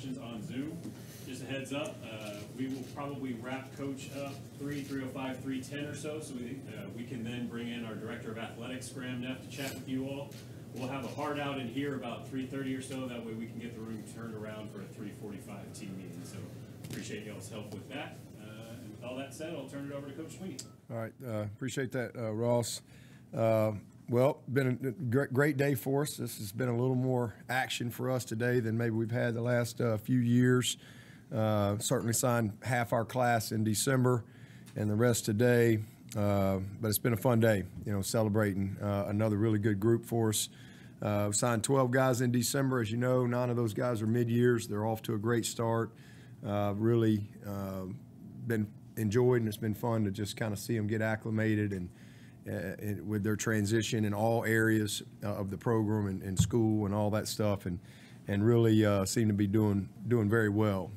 questions on Zoom. Just a heads up, we will probably wrap Coach up 3:05, 3:10 or so we can then bring in our Director of Athletics, Graham Neff, to chat with you all. We'll have a hard out in here about 3:30 or so. That way we can get the room turned around for a 3:45 team meeting. So appreciate y'all's help with that. And with all that said, I'll turn it over to Coach Swinney. All right, appreciate that, Ross. Well, been a great day for us. This has been a little more action for us today than maybe we've had the last few years. Certainly signed half our class in December and the rest today. But it's been a fun day, celebrating another really good group for us. Signed 12 guys in December. As you know, 9 of those guys are mid-years. They're off to a great start. Really been enjoyed, and it's been fun to just kind of see them get acclimated and with their transition in all areas of the program and school and all that stuff, and really seem to be doing very well.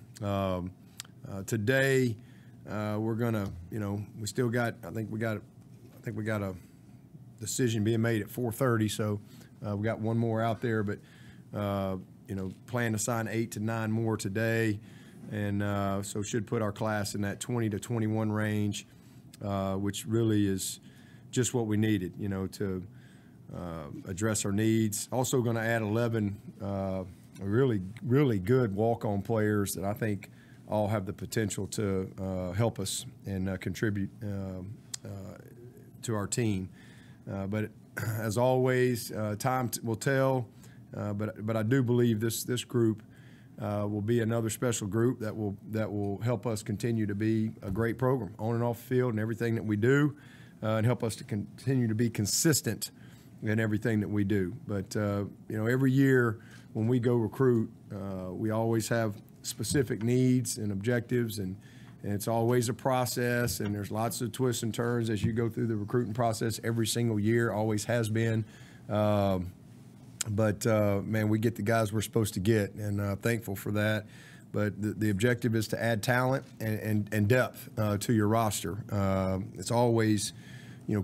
Today we're gonna, we still got, I think we got a decision being made at 4:30, so we got one more out there, but plan to sign 8 to 9 more today, and so should put our class in that 20 to 21 range, which really is just what we needed, to address our needs. Also going to add 11 really good walk-on players that I think all have the potential to help us and contribute to our team. But as always, time will tell. But I do believe this group will be another special group that will help us continue to be a great program on and off the field and everything that we do. And help us to continue to be consistent in everything that we do. But, every year when we go recruit, we always have specific needs and objectives, and it's always a process, and there's lots of twists and turns as you go through the recruiting process every single year, always has been. Man, we get the guys we're supposed to get, and thankful for that. But the objective is to add talent and depth to your roster. It's always,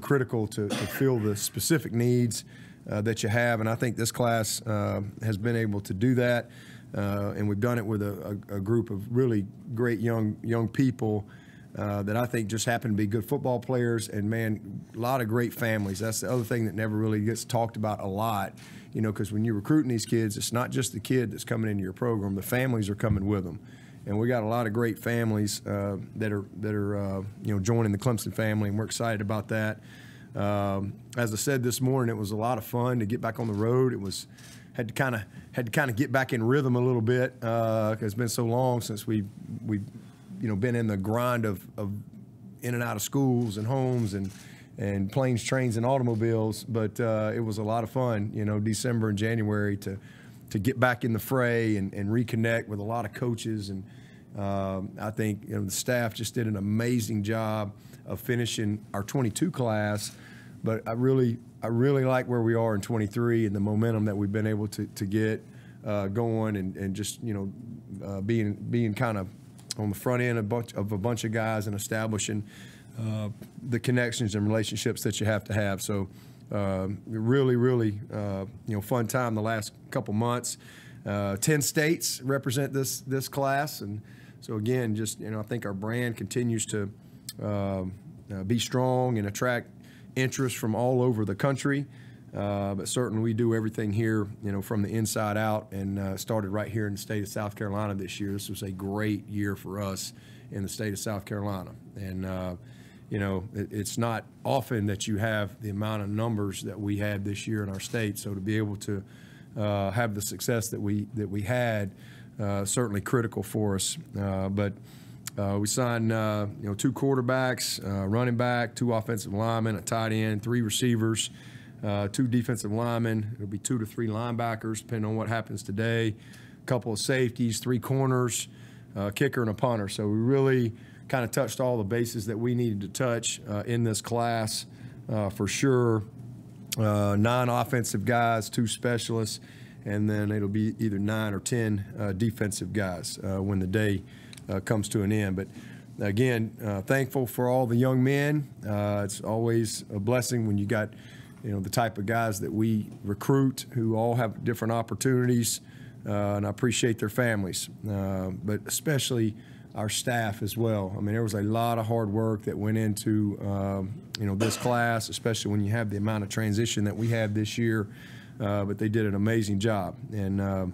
critical to fill the specific needs that you have, and I think this class has been able to do that. And we've done it with a group of really great young people that I think just happen to be good football players, and man, a lot of great families. That's the other thing that never really gets talked about a lot, because when you're recruiting these kids, it's not just the kid that's coming into your program. The families are coming with them, and we got a lot of great families that are joining the Clemson family, and we're excited about that. As I said this morning, it was a lot of fun to get back on the road. It was had to kind of get back in rhythm a little bit because it's been so long since we've been in the grind of in and out of schools and homes and planes, trains, and automobiles. But it was a lot of fun, December and January to get back in the fray and reconnect with a lot of coaches. And I think the staff just did an amazing job of finishing our 22 class. But I really like where we are in 23 and the momentum that we've been able to get going and just being kind of on the front end of a bunch of guys and establishing the connections and relationships that you have to have. So really fun time the last couple months. 10 states represent this class, and so again, just I think our brand continues to be strong and attract interest from all over the country. But certainly we do everything here, from the inside out, and started right here in the state of South Carolina this year. This was a great year for us in the state of South Carolina, and it's not often that you have the amount of numbers that we had this year in our state. So to be able to have the success that we had, certainly critical for us. But we signed 2 quarterbacks, running back, 2 offensive linemen, a tight end, 3 receivers, 2 defensive linemen. It'll be 2 to 3 linebackers, depending on what happens today. A couple of safeties, 3 corners, a kicker, and a punter. So we really kind of touched all the bases that we needed to touch in this class for sure. 9 offensive guys, 2 specialists, and then it'll be either 9 or 10 defensive guys when the day comes to an end. But again, thankful for all the young men. It's always a blessing when you got the type of guys that we recruit who all have different opportunities and I appreciate their families, but especially our staff as well. I mean, there was a lot of hard work that went into this class, especially when you have the amount of transition that we had this year. But they did an amazing job. And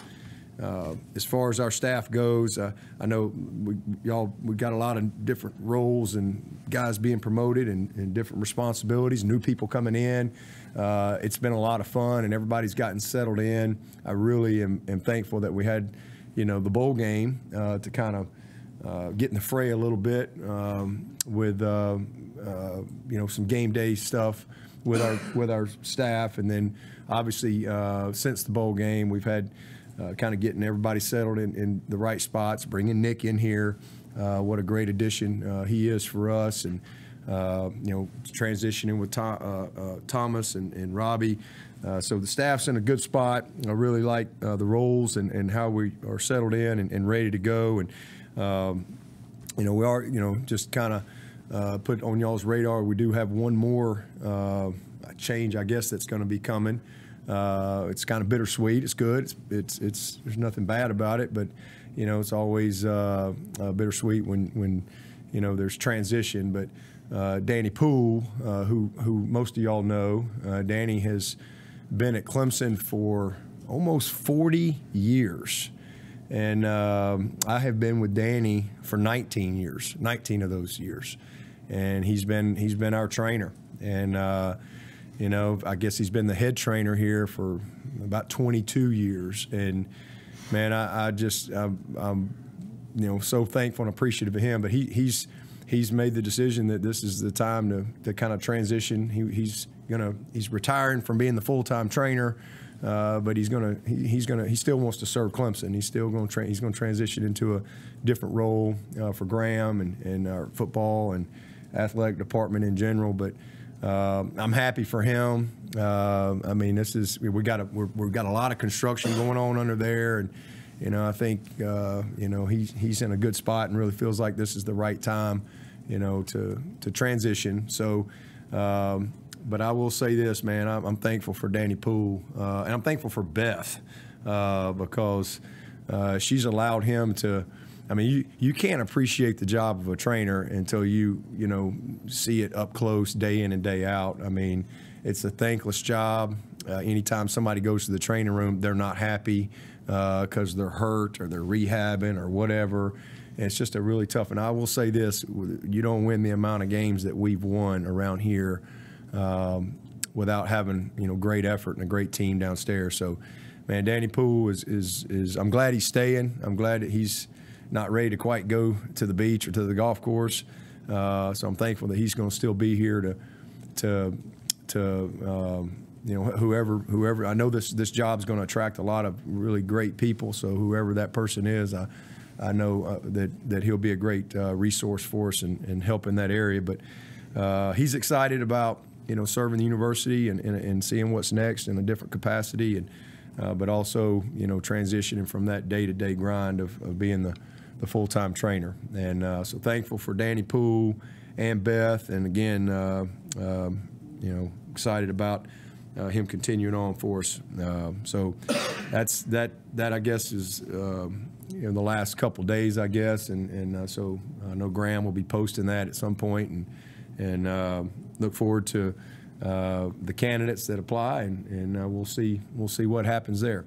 as far as our staff goes, I know we got a lot of different roles and guys being promoted and different responsibilities, new people coming in. It's been a lot of fun, and everybody's gotten settled in. I really am thankful that we had, the bowl game to kind of get in the fray a little bit with some game day stuff with our staff, and then obviously since the bowl game we've had kind of getting everybody settled in the right spots, bringing Nick in here. What a great addition he is for us, and transitioning with Thomas and Robbie. So the staff's in a good spot. I really like the roles and how we are settled in and ready to go. And we are just kind of put on y'all's radar. We do have one more change, I guess, that's going to be coming. It's kind of bittersweet. It's good. It's there's nothing bad about it, but it's always bittersweet when there's transition. But Danny Poole, who most of y'all know, Danny has been at Clemson for almost 40 years, and I have been with Danny for 19 years, 19 of those years, and he's been our trainer. And I guess he's been the head trainer here for about 22 years. And man, I'm so thankful and appreciative of him. But he's made the decision that this is the time to kind of transition. He's retiring from being the full-time trainer, but he still wants to serve Clemson. He's still going to transition into a different role for Graham and our football and athletic department in general. But I'm happy for him. I mean, we've got a lot of construction going on under there, and I think he's in a good spot and really feels like this is the right time, to transition. So, but I will say this, man, I'm thankful for Danny Poole, and I'm thankful for Beth because she's allowed him to. I mean, you can't appreciate the job of a trainer until you see it up close day in and day out. I mean, it's a thankless job. Anytime somebody goes to the training room, they're not happy because they're hurt or they're rehabbing or whatever. And it's just a really tough. And I will say this: you don't win the amount of games that we've won around here without having great effort and a great team downstairs. So, man, Danny Poole is I'm glad he's staying. I'm glad that he's not ready to quite go to the beach or to the golf course. So I'm thankful that he's going to still be here to whoever. I know this job's going to attract a lot of really great people. So whoever that person is, I know that he'll be a great resource for us and help in that area. But he's excited about serving the university and seeing what's next in a different capacity, and but also transitioning from that day-to-day grind of being the full-time trainer. And so thankful for Danny Poole and Beth, and again, excited about him continuing on for us. So that I guess is the last couple days, I guess, and so I know Graham will be posting that at some point, and look forward to the candidates that apply, and we'll see what happens there.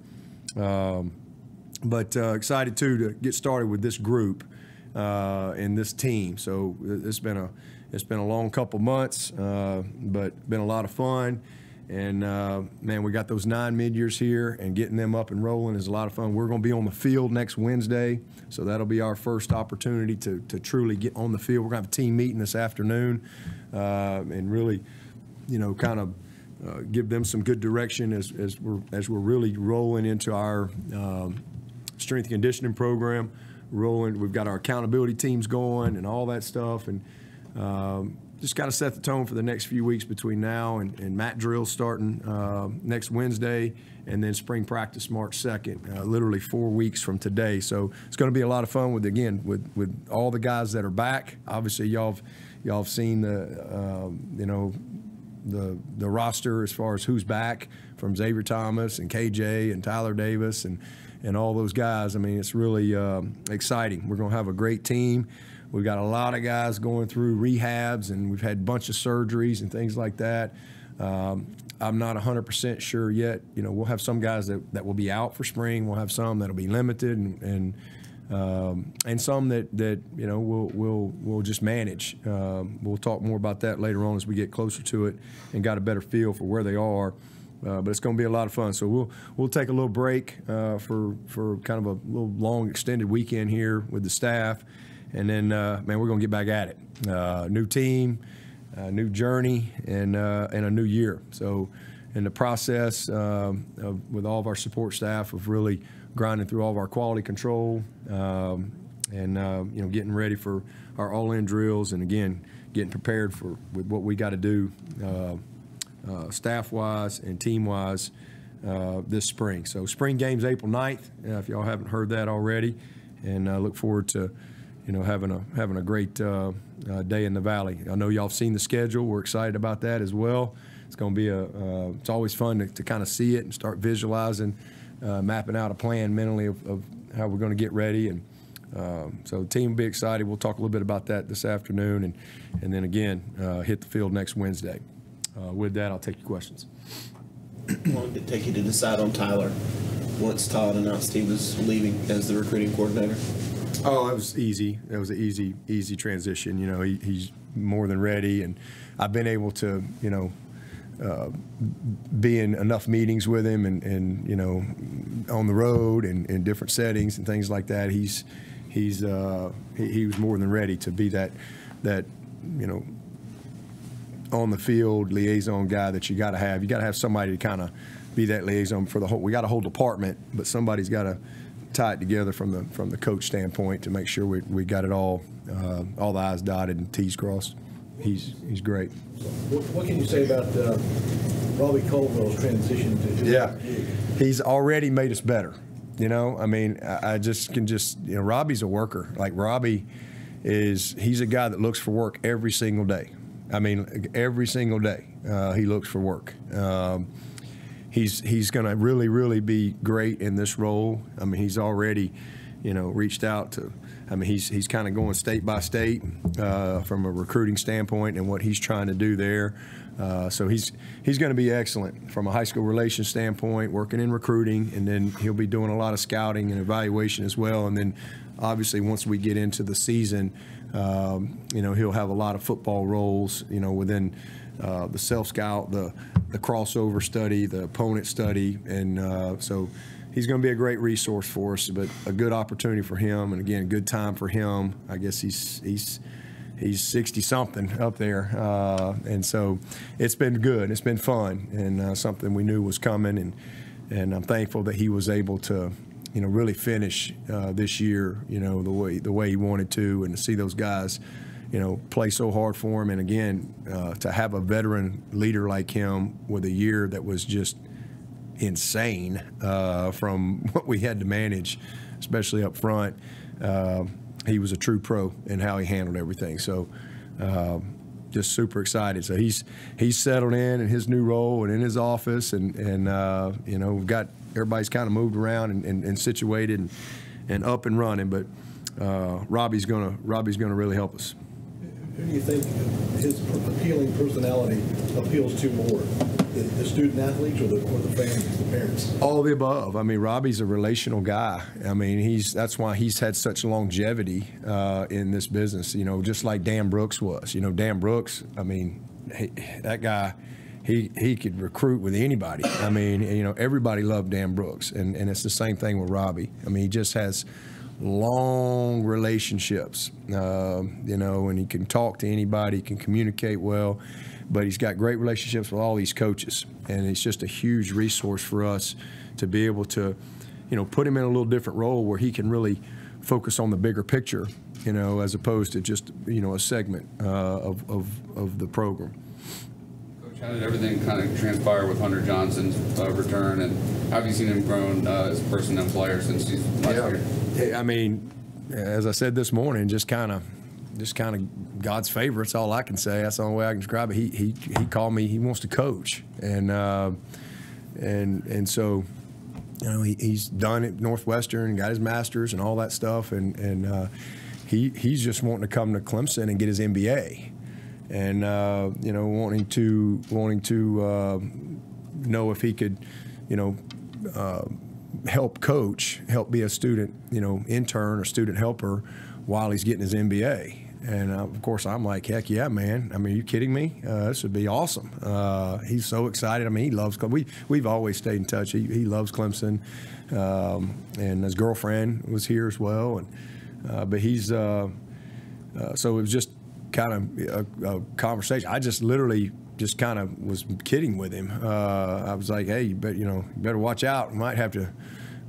But excited to get started with this group and this team. So it's been a long couple months, but been a lot of fun. And man, we got those 9 mid-years here, and getting them up and rolling is a lot of fun. We're going to be on the field next Wednesday, so that'll be our first opportunity to truly get on the field. We're going to have a team meeting this afternoon, and really, kind of give them some good direction as we're really rolling into our strength and conditioning program. We've got our accountability teams going and all that stuff, and just got to set the tone for the next few weeks between now and mat drills starting next Wednesday, and then spring practice March 2nd, literally 4 weeks from today. So it's going to be a lot of fun with all the guys that are back. Obviously, y'all have seen the roster as far as who's back, from Xavier Thomas and KJ and Tyler Davis and and all those guys. I mean, it's really exciting. We're going to have a great team. We've got a lot of guys going through rehabs, and we've had a bunch of surgeries and things like that. I'm not 100% sure yet. You know, we'll have some guys that will be out for spring. We'll have some that'll be limited, and some that you know we'll just manage. We'll talk more about that later on as we get closer to it and got a better feel for where they are. But it's going to be a lot of fun. So we'll take a little break for kind of a little long extended weekend here with the staff, and then man, we're going to get back at it. New team, new journey, and a new year. So in the process with all of our support staff of really grinding through all of our quality control, and you know, getting ready for our all-in drills, and again getting prepared with what we got to do staff-wise and team-wise this spring. So spring game's April 9th, if y'all haven't heard that already, and I look forward to, you know, having a great day in the Valley. I know y'all have seen the schedule. We're excited about that as well. It's going to be it's always fun to kind of see it and start visualizing, mapping out a plan mentally of how we're going to get ready. And so the team will be excited. We'll talk a little bit about that this afternoon, and then again hit the field next Wednesday. With that, I'll take your questions. I wanted to take you to decide on Tyler once Todd announced he was leaving as the recruiting coordinator. Oh, it was easy. It was an easy transition. You know, he's more than ready, and I've been able to, you know, be in enough meetings with him, and you know, on the road and in different settings and things like that. He was more than ready to be that you know, on the field liaison guy that you got to have. You got to have somebody to kind of be that liaison for the whole. We got a whole department, but somebody's got to tie it together from the coach standpoint to make sure we got it all the I's dotted and T's crossed. He's great. What can you say about Robbie Coldwell's transition to yeah, he's already made us better. You know, I mean, I just you know, Robbie's a worker. Like he's a guy that looks for work every single day. I mean, every single day he looks for work. He's going to really be great in this role. I mean, he's already, you know, reached out to. I mean, he's kind of going state by state from a recruiting standpoint and what he's trying to do there. So he's going to be excellent from a high school relations standpoint, working in recruiting, and then he'll be doing a lot of scouting and evaluation as well. And then obviously once we get into the season, you know, he'll have a lot of football roles, you know, within the self-scout, the crossover study, the opponent study, and so he's going to be a great resource for us, but a good opportunity for him, and again, a good time for him. I guess he's 60-something up there, and so it's been good. It's been fun, and something we knew was coming, and I'm thankful that he was able to, you know, really finish this year, you know, the way he wanted to, and to see those guys, you know, play so hard for him, and again, to have a veteran leader like him with a year that was just insane from what we had to manage, especially up front. He was a true pro in how he handled everything. So just super excited. So he's settled in his new role and in his office, and you know, we've got everybody's kind of moved around and situated and up and running. But Robbie's gonna really help us. Who do you think his appealing personality appeals to more, the student athletes or the families, the parents? All of the above. I mean, Robbie's a relational guy. I mean, that's why he's had such longevity in this business. You know, just like Dan Brooks was. You know, Dan Brooks. I mean, that guy, he could recruit with anybody. I mean, you know, everybody loved Dan Brooks, and it's the same thing with Robbie. I mean, he just has long relationships, you know, and he can talk to anybody, he can communicate well, but he's got great relationships with all these coaches, and it's just a huge resource for us to be able to, you know, put him in a little different role where he can really focus on the bigger picture, you know, as opposed to just, you know, a segment of the program. How did everything kind of transpire with Hunter Johnson's return, and how have you seen him grown as a person and player since he's last year? I mean, as I said this morning, just kind of God's favor. That's all I can say. That's the only way I can describe it. He called me. He wants to coach, and so you know, he's done at Northwestern, got his master's and all that stuff, and he's just wanting to come to Clemson and get his MBA, and you know, wanting to know if he could, you know, help coach, help be a student, you know, intern or student helper while he's getting his MBA. And of course, I'm like, heck yeah, man. I mean, are you kidding me? This would be awesome. He's so excited. I mean, he loves Clemson. We've always stayed in touch. He loves Clemson, and his girlfriend was here as well. And but he's so it was just kind of a conversation. I just literally just kind of was kidding with him. I was like, hey, you better watch out. We might have to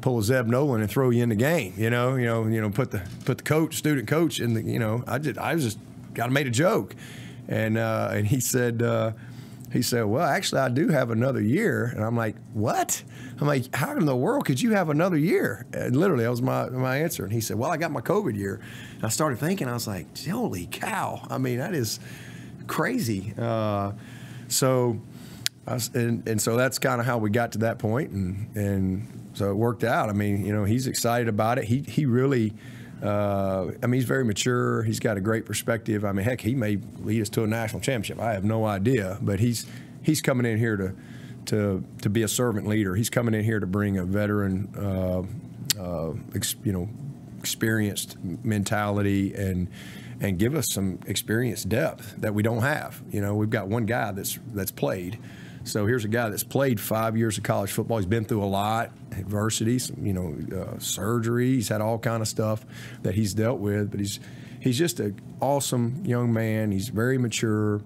pull a Zeb Nolan and throw you in the game. You know, put the student coach in the. You know, I just kind of made a joke, and he said, well, actually, I do have another year, and I'm like, what? I'm like, how in the world could you have another year? And literally, that was my answer. And he said, well, I got my COVID year. And I started thinking, I was like, holy cow! I mean, that is crazy. So that's kind of how we got to that point, and so it worked out. I mean, you know, he's excited about it. He really, I mean, he's very mature. He's got a great perspective. I mean, heck, he may lead us to a national championship. I have no idea, but he's coming in here to be a servant leader. He's coming in here to bring a veteran, experienced mentality and give us some experience depth that we don't have. You know, we've got one guy that's played. So here's a guy that's played 5 years of college football. He's been through a lot, adversity, surgery. He's had all kind of stuff that he's dealt with. But he's just an awesome young man. He's very mature,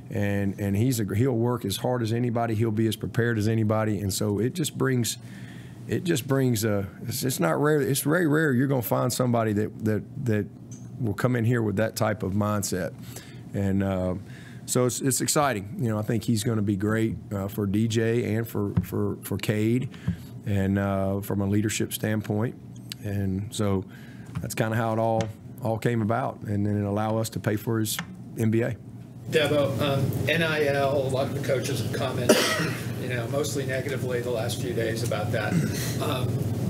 and he'll work as hard as anybody. He'll be as prepared as anybody. And so it just brings it's not rare. It's very rare you're going to find somebody that will come in here with that type of mindset. And so it's exciting. You know, I think he's going to be great for DJ and for Cade, and from a leadership standpoint. And so that's kind of how it all came about, and then it allowed us to pay for his MBA. Dabo, NIL, a lot of the coaches have commented, mostly negatively the last few days about that.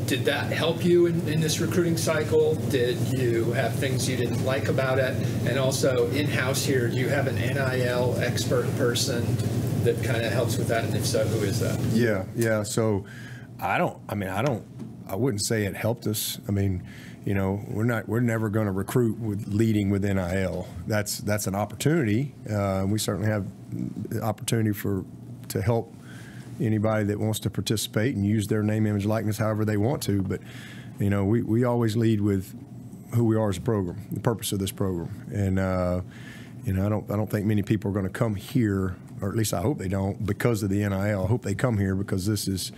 Did that help you in this recruiting cycle? Did you have things you didn't like about it? And also, in-house here, do you have an NIL expert person that kind of helps with that? And if so, who is that? Yeah. So I wouldn't say it helped us. I mean, we're never going to recruit leading with NIL. That's an opportunity. We certainly have the opportunity to help anybody that wants to participate and use their name, image, likeness however they want to. But we always lead with who we are as a program, the purpose of this program. And I don't think many people are going to come here, or at least I hope they don't, because of the NIL. I hope they come here because this is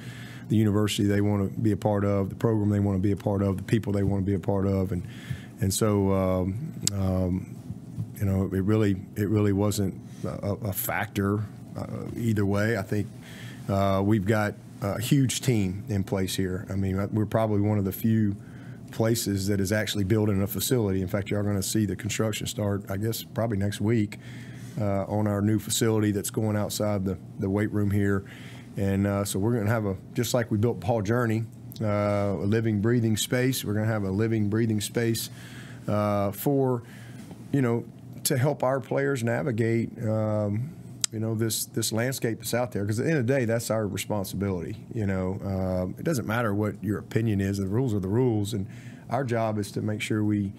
the university they want to be a part of, the program they want to be a part of, the people they want to be a part of, and so it really wasn't a factor either way. I think we've got a huge team in place here. I mean, we're probably one of the few places that is actually building a facility. In fact, you are going to see the construction start, I guess, probably next week on our new facility that's going outside the weight room here. And so we're going to have just like we built Paul Journey, a living, breathing space. We're going to have a living, breathing space for, to help our players navigate, this landscape that's out there. Because at the end of the day, that's our responsibility. It doesn't matter what your opinion is. The rules are the rules, and our job is to make sure we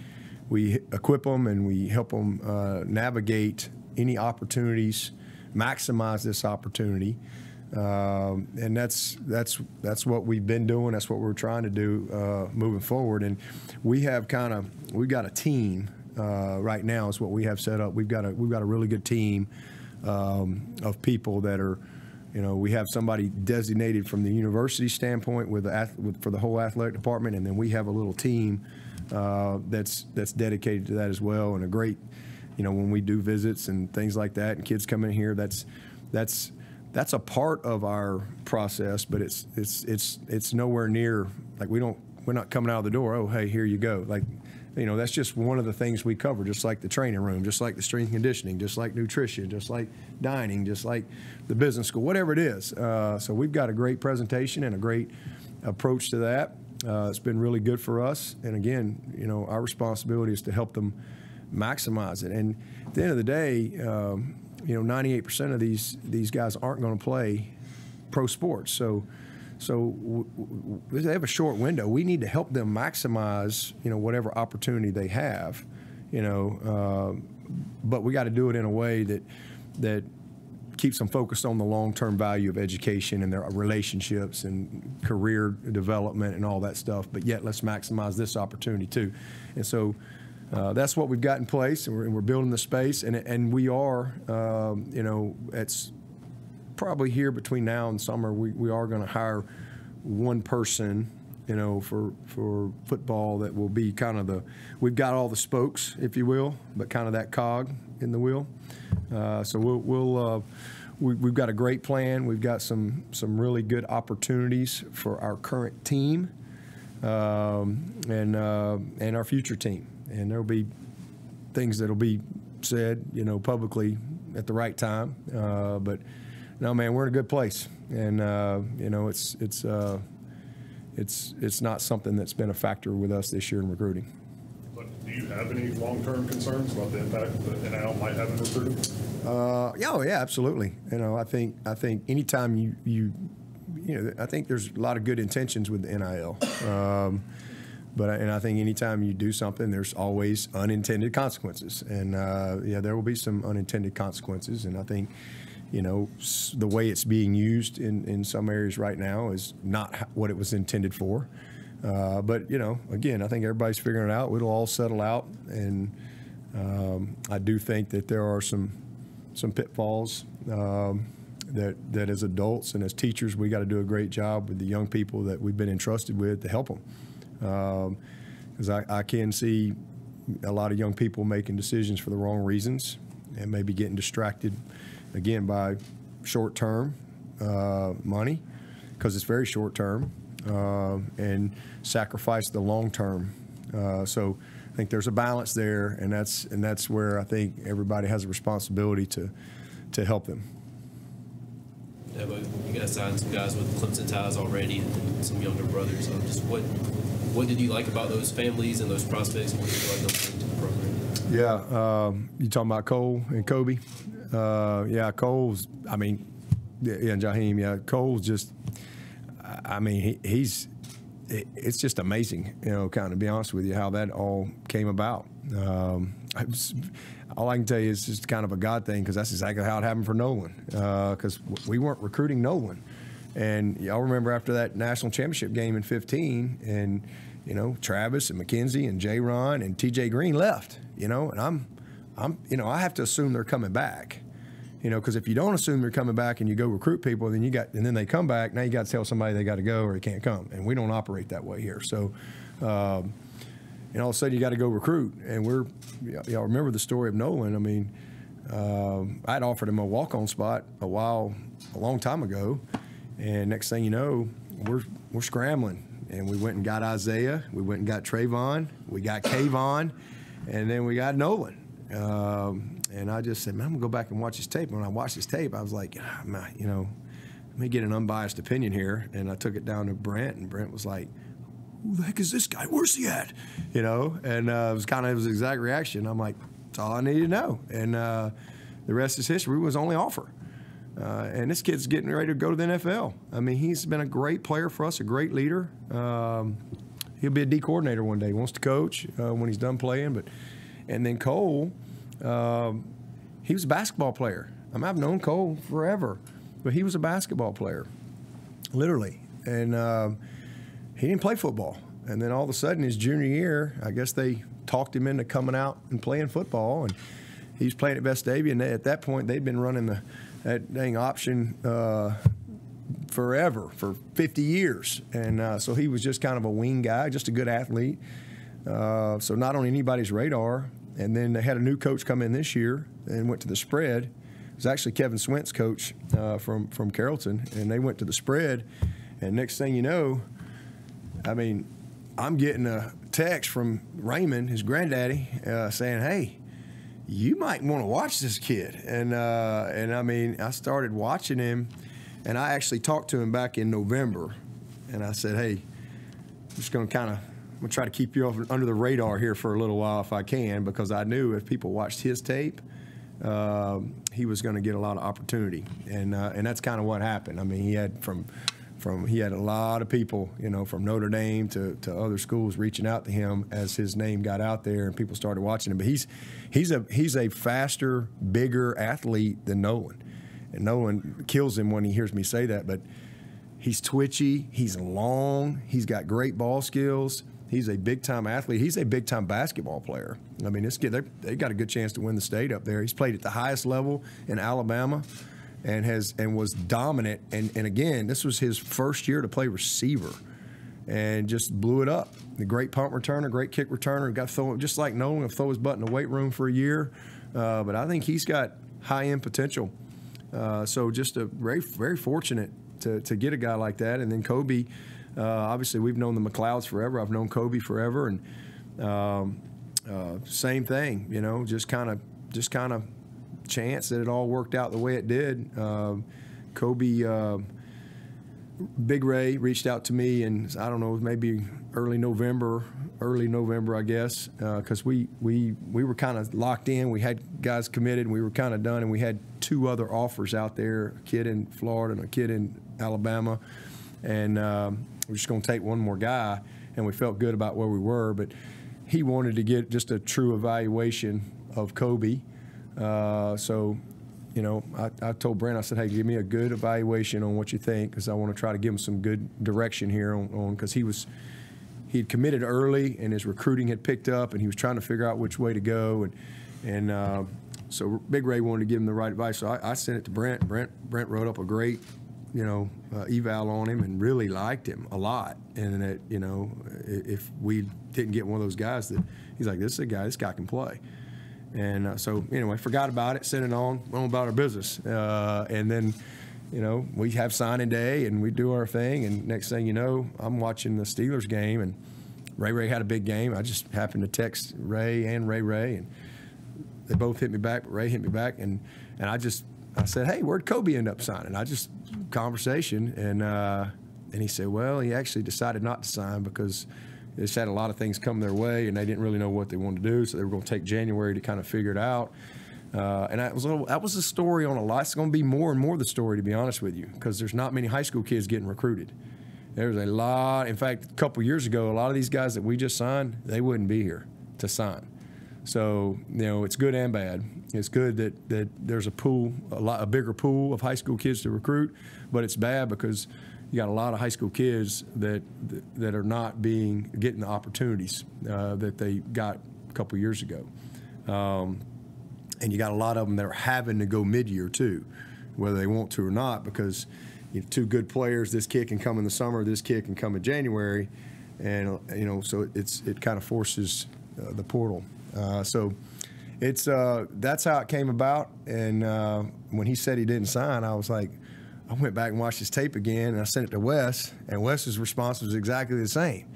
equip them and we help them navigate any opportunities, maximize this opportunity. And that's what we've been doing. That's what we're trying to do moving forward. And we've got a team right now. Is what we have set up. We've got a really good team of people that are, we have somebody designated from the university standpoint for the whole athletic department, and then we have a little team that's dedicated to that as well. And a great, when we do visits and things like that, and kids come in here, that's a part of our process, but it's nowhere near, like we're not coming out of the door, oh, hey, here you go. Like that's just one of the things we cover, just like the training room, just like the strength and conditioning, just like nutrition, just like dining, just like the business school, whatever it is. So we've got a great presentation and a great approach to that. It's been really good for us. And again, our responsibility is to help them maximize it. And at the end of the day, 98% of these guys aren't going to play pro sports. So they have a short window. We need to help them maximize, whatever opportunity they have, but we got to do it in a way that keeps them focused on the long-term value of education and their relationships and career development and all that stuff. But yet, let's maximize this opportunity too. And so that's what we've got in place, and we're building the space. And we are, it's probably here between now and summer, we are going to hire one person, for football that will be kind of we've got all the spokes, if you will, but kind of that cog in the wheel. So we've got a great plan. We've got some really good opportunities for our current team and our future team. And there'll be things that'll be said, publicly at the right time. But no, man, we're in a good place, and it's not something that's been a factor with us this year in recruiting. But do you have any long-term concerns about the impact that NIL might have in recruiting? Yeah, absolutely. I think anytime I think there's a lot of good intentions with the NIL. But I think anytime you do something, there's always unintended consequences, and there will be some unintended consequences. And I think, the way it's being used in some areas right now is not what it was intended for. But again, I think everybody's figuring it out. It'll all settle out, and I do think that there are some pitfalls that as adults and as teachers we got to do a great job with the young people that we've been entrusted with to help them. Because I can see a lot of young people making decisions for the wrong reasons and maybe getting distracted, again, by short-term money, because it's very short-term, and sacrifice the long-term. So I think there's a balance there, and that's where I think everybody has a responsibility to help them. Yeah, but you guys signed some guys with Clemson ties already, and some younger brothers. Just what did you like about those families and those prospects, and what did you like them bring to the program? Yeah, you talking about Cole and Kobe? Cole's. And Jaheim. Yeah, Cole's just. He's. It's just amazing, kind of to be honest with you, how that all came about. All I can tell you is just kind of a God thing, because that's exactly how it happened for Nolan. Because we weren't recruiting Nolan, and y'all remember after that national championship game in '15, and Travis and McKenzie and J. Ron and T.J. Green left. And I have to assume they're coming back. Because if you don't assume they're coming back and you go recruit people, then and then they come back, now you got to tell somebody they got to go or they can't come. And we don't operate that way here. So, all of a sudden you got to go recruit. And y'all remember the story of Nolan. I'd offered him a walk-on spot a long time ago. And next thing you know, we're scrambling. And we went and got Isaiah. We went and got Trayvon. We got Kayvon. And then we got Nolan. And I just said, man, I'm going to go back and watch his tape. And when I watched his tape, I was like, let me get an unbiased opinion here. And I took it down to Brent, and Brent was like, who the heck is this guy? Where's he at? And it was the exact reaction. I'm like, that's all I need to know. And the rest is history. It was only offer. And this kid's getting ready to go to the NFL. He's been a great player for us, a great leader. He'll be a D coordinator one day. He wants to coach when he's done playing. And then Cole, he was a basketball player. I've known Cole forever, but he was a basketball player, literally. And he didn't play football. And then all of a sudden, his junior year, I guess they talked him into coming out and playing football. And he was playing at Vestavia, and at that point, they'd been running that dang option forever, for 50 years. And so he was just kind of a wing guy, just a good athlete. So not on anybody's radar. And then they had a new coach come in this year and went to the spread. It was actually Kevin Swint's coach from Carrollton, and they went to the spread. And next thing you know, I'm getting a text from Raymond, his granddaddy, saying, "Hey, you might want to watch this kid." And I mean, I started watching him, and I actually talked to him back in November, and I said, "Hey, I'm just going to try to keep you under the radar here for a little while if I can," because I knew if people watched his tape, he was going to get a lot of opportunity, and that's kind of what happened. I mean, he had he had a lot of people, you know, from Notre Dame to other schools reaching out to him as his name got out there and people started watching him. But he's a faster, bigger athlete than Nolan, and Nolan kills him when he hears me say that. But he's twitchy, he's long, he's got great ball skills. He's a big-time athlete. He's a big-time basketball player. I mean, this kid, they got a good chance to win the state up there. He's played at the highest level in Alabama and was dominant. And again, this was his first year to play receiver and just blew it up. A great punt returner, great kick returner. Got throw just like Nolan, will throw his butt in the weight room for a year. But I think he's got high-end potential. So just very, very fortunate to get a guy like that. And then Kobe, obviously we've known the McLeods forever. I've known Kobe forever, and same thing, you know, just kind of chance that it all worked out the way it did. Kobe, Big Ray reached out to me, and I don't know, maybe early November, I guess, because we were kind of locked in. We had guys committed, and we were kind of done, and we had 2 other offers out there, a kid in Florida and a kid in Alabama, and we're just going to take one more guy, and we felt good about where we were. But he wanted to get just a true evaluation of Kobe. So, you know, I told Brent, I said, "Hey, give me a good evaluation on what you think, because I want to try to give him some good direction here on because he'd committed early and his recruiting had picked up, and he was trying to figure out which way to go, and so Big Ray wanted to give him the right advice. So I sent it to Brent. Brent wrote up a great, you know, eval on him and really liked him a lot. And that, you know, if we didn't get one of those guys, that he's like, this guy can play. And so anyway, forgot about it, sent it on, went about our business. And then, you know, we have signing day and we do our thing. And next thing you know, I'm watching the Steelers game, and Ray had a big game. I just happened to text Ray, and and they both hit me back, but Ray hit me back. And I said, "Hey, where'd Kobe end up signing?" Conversation, and he said, well, he actually decided not to sign because they just had a lot of things come their way, and they didn't really know what they wanted to do, so they were going to take January to kind of figure it out. And that was the story on a lot. It's going to be more and more the story, to be honest with you, because there's not many high school kids getting recruited. There's a lot. In fact, a couple years ago, a lot of these guys that we just signed, they wouldn't be here to sign. So, you know, it's good and bad. It's good that there's a bigger pool of high school kids to recruit, but it's bad because you got a lot of high school kids that are not getting the opportunities that they got a couple years ago. And you got a lot of them that are having to go mid-year too, whether they want to or not, because you have 2 good players. This kid can come in the summer, this kid can come in January, and you know, so it kind of forces the portal. So that's how it came about. And when he said he didn't sign, I was like, I went back and watched his tape again, and I sent it to Wes, and Wes's response was exactly the same.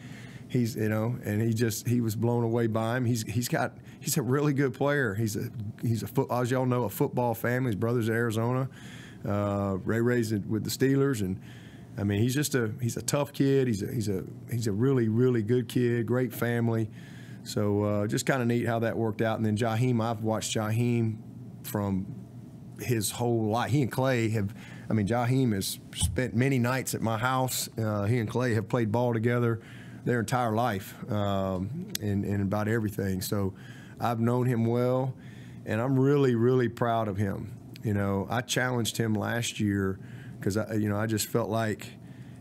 He's, you know, and he was blown away by him. He's a really good player. He's as y'all know, a football family. His brother's at Arizona. Ray's with the Steelers, and I mean, he's a tough kid. He's a really, really good kid. Great family. So just kind of neat how that worked out. And then Jaheim, I've watched Jaheim from his whole life. He and Clay Jaheim has spent many nights at my house. He and Clay have played ball together their entire life in about everything. So I've known him well, and I'm really, really proud of him. You know, I challenged him last year because I just felt like,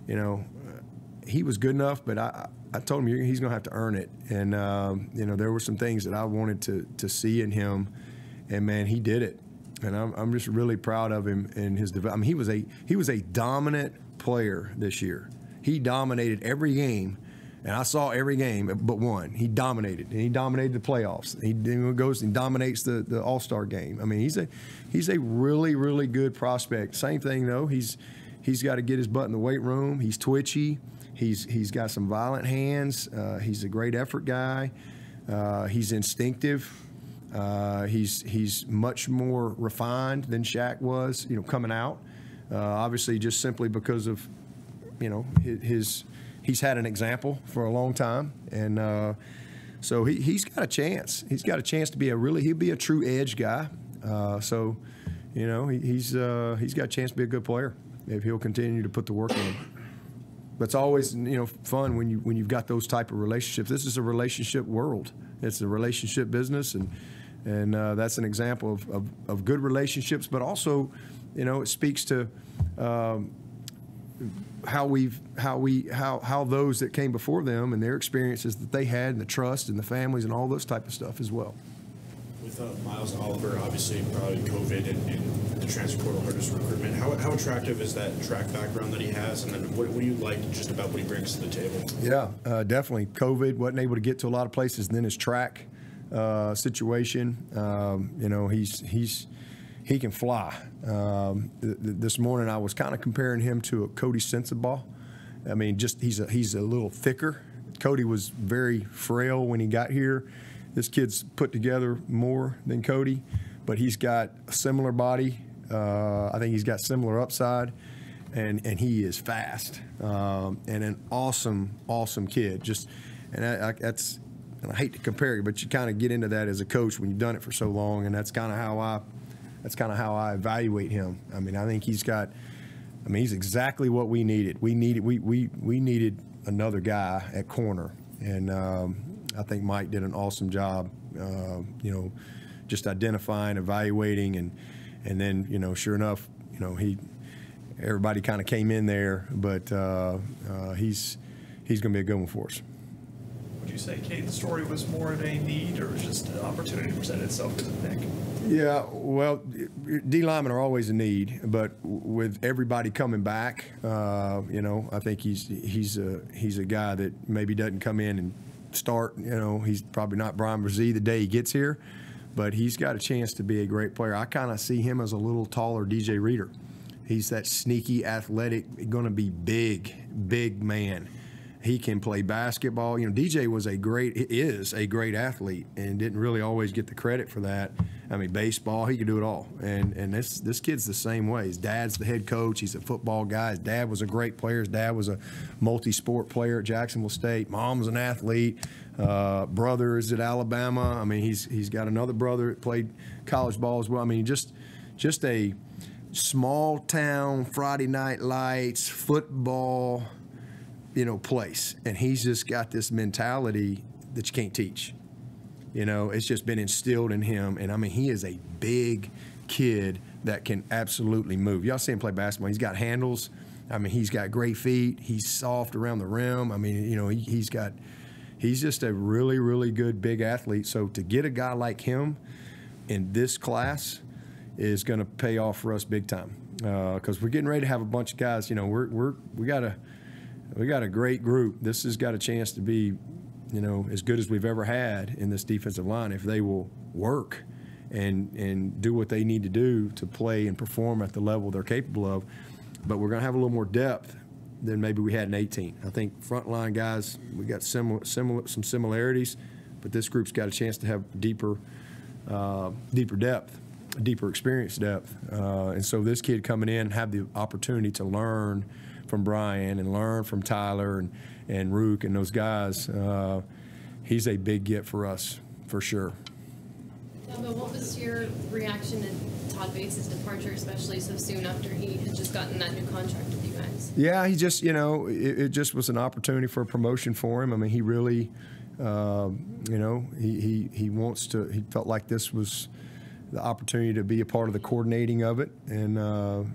you know, he was good enough, but I told him he's going to have to earn it. And, you know, there were some things that I wanted to see in him, and, man, he did it. And I'm just really proud of him and his development. I mean, he was a dominant player this year. He dominated every game, and I saw every game but one. He dominated, and he dominated the playoffs. He goes and dominates the All-Star game. I mean, he's a really, really good prospect. Same thing, though. He's got to get his butt in the weight room. He's twitchy. He's got some violent hands. He's a great effort guy. He's instinctive. He's much more refined than Shaq was, coming out. Obviously, just simply because of, he's had an example for a long time, and so he's got a chance. He's got a chance to be he'll be a true edge guy. So, he's got a chance to be a good player if he'll continue to put the work in. But it's always, fun when you've got those type of relationships. This is a relationship world. It's a relationship business, and that's an example of good relationships. But also, it speaks to how those that came before them and their experiences that they had, and the trust and the families and all those type of stuff as well. With Miles and Oliver, obviously probably COVID and the transfer portal hurt his recruitment. How attractive is that track background that he has, and then what do you like just about what he brings to the table? Yeah, definitely. COVID, wasn't able to get to a lot of places. And then his track situation, he can fly. This morning I was kind of comparing him to a Cody Sensabaugh. I mean, just he's a little thicker. Cody was very frail when he got here. This kid's put together more than Cody, but he's got a similar body. I think he's got similar upside, and he is fast and an awesome kid. And I hate to compare it, but you kind of get into that as a coach when you've done it for so long, and that's kind of how I evaluate him. I mean, I think he's exactly what we needed. We needed another guy at corner, and I think Mike did an awesome job, just identifying, evaluating, and then, sure enough, everybody kind of came in there, but he's going to be a good one for us. Would you say, Caden's story was more of a need or just an opportunity to present itself to Nick? Yeah, well, D linemen are always a need, but with everybody coming back, I think he's a guy that maybe doesn't come in and start. He's probably not Brian Brzee the day he gets here, but he's got a chance to be a great player. I kind of see him as a little taller DJ Reader. He's that sneaky, athletic, going to be big man. He can play basketball. DJ is a great athlete and didn't really always get the credit for that. I mean, baseball, he could do it all. And this kid's the same way. His dad's the head coach. He's a football guy. His dad was a great player. His dad was a multi-sport player at Jacksonville State. Mom's an athlete. Brother is at Alabama. I mean, he's got another brother that played college ball as well. I mean, just a small town Friday Night Lights football place, and he's just got this mentality that you can't teach. It's just been instilled in him, and I mean, he is a big kid that can absolutely move. Y'all see him play basketball. He's got handles. I mean, he's got great feet. He's soft around the rim. I mean, he's just a really, really good big athlete. So to get a guy like him in this class is going to pay off for us big time, because we're getting ready to have a bunch of guys. We got a great group. This has got a chance to be, as good as we've ever had in this defensive line if they will work and do what they need to do to play and perform at the level they're capable of. But we're going to have a little more depth than maybe we had in 18. I think frontline guys, we got some similarities, but this group's got a chance to have deeper depth, deeper experience depth. And so this kid coming in and have the opportunity to learn from Brian and learn from Tyler and Rook and those guys, he's a big get for us, for sure. Dabo, what was your reaction to Todd Bates' departure, especially so soon after he had just gotten that new contract with you guys? Yeah, he just, it just was an opportunity for a promotion for him. I mean, he really, he felt like this was the opportunity to be a part of the coordinating of it, and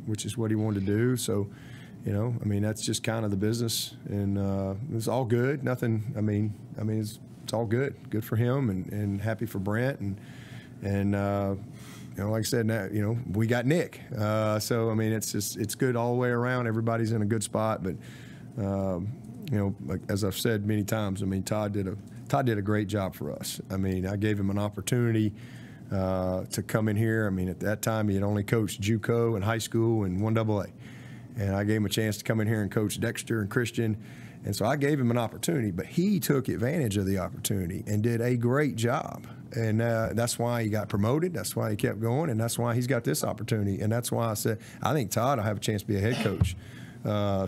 which is what he wanted to do. So, I mean, that's just kind of the business, and it's all good. Nothing. I mean, it's all good. Good for him, and happy for Brent, and like I said, now, we got Nick. So I mean, it's good all the way around. Everybody's in a good spot, but like, as I've said many times, I mean, Todd did a great job for us. I mean, I gave him an opportunity to come in here. I mean, at that time, he had only coached JUCO and high school and 1AA. And I gave him a chance to come in here and coach Dexter and Christian, And so I gave him an opportunity, but he took advantage of the opportunity and did a great job. And that's why he got promoted. That's why he kept going, and that's why he's got this opportunity. And that's why I said I think Todd will have a chance to be a head coach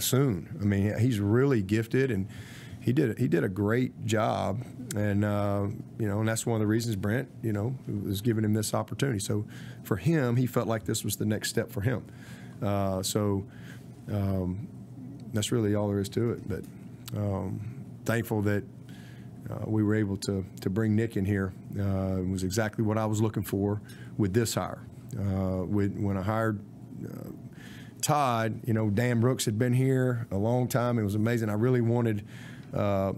soon. I mean, he's really gifted, and he did a great job. And you know, and that's one of the reasons Brent, you know, was giving him this opportunity. So for him, he felt like this was the next step for him. That's really all there is to it. But thankful that we were able to bring Nick in here. It was exactly what I was looking for with this hire. When I hired Todd, you know, Dan Brooks had been here a long time. It was amazing. I really wanted I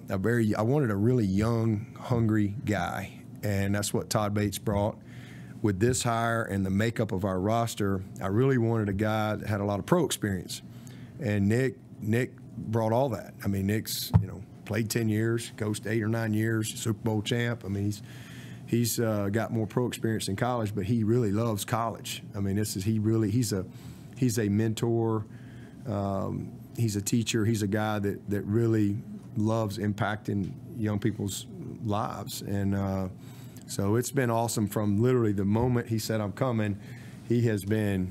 wanted a really young, hungry guy, and that's what Todd Bates brought. With this hire and the makeup of our roster, I really wanted a guy that had a lot of pro experience, and Nick brought all that. I mean, Nick's, you know, played 10 years, coached 8 or 9 years, Super Bowl champ. I mean, he's got more pro experience in college, but he really loves college. I mean, he's a mentor. He's a teacher. He's a guy that really loves impacting young people's lives. And so it's been awesome from literally the moment he said, I'm coming. He has been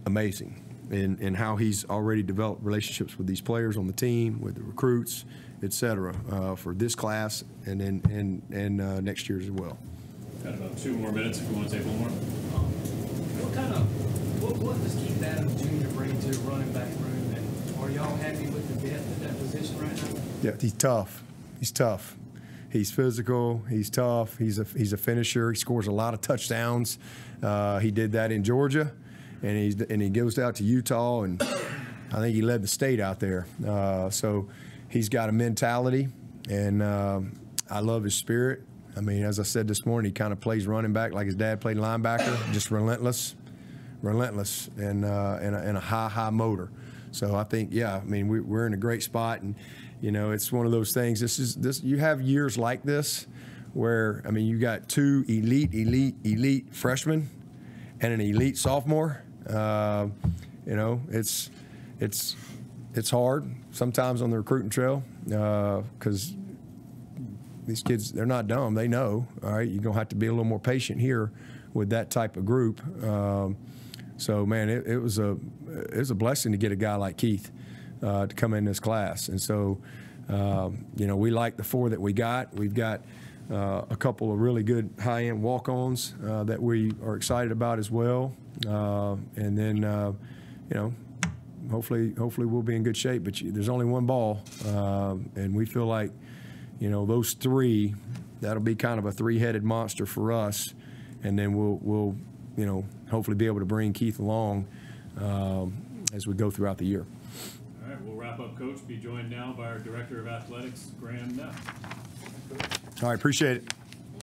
amazing in how he's already developed relationships with these players on the team, with the recruits, et cetera, for this class and then next year as well. Got about 2 more minutes if you want to take one more. What does Keith Adams Jr. bring to running back room, and are y'all happy with the depth at that position right now? Yeah, he's tough. He's tough. He's physical. He's tough. He's a finisher. He scores a lot of touchdowns. He did that in Georgia, and he goes out to Utah, and I think he led the state out there. So he's got a mentality, and I love his spirit. I mean, as I said this morning, he kind of plays running back like his dad played linebacker, just relentless, and a high motor. So I think, yeah, I mean, we're in a great spot, and you know, it's one of those things. You have years like this where, I mean, you got 2 elite freshmen and an elite sophomore. You know, it's hard sometimes on the recruiting trail because these kids, they're not dumb. They know, all right, you're going to have to be a little more patient here with that type of group. So, man, it was a blessing to get a guy like Keith to come in this class. And so, you know, we like the 4 that we got. We've got a couple of really good high-end walk-ons that we are excited about as well. And then, you know, hopefully we'll be in good shape. But there's only one ball, and we feel like, you know, those 3, that'll be kind of a 3-headed monster for us. And then we'll you know, hopefully be able to bring Keith along as we go throughout the year. All right, we'll wrap up, Coach. Be joined now by our Director of Athletics, Graham Neff. All right, appreciate it.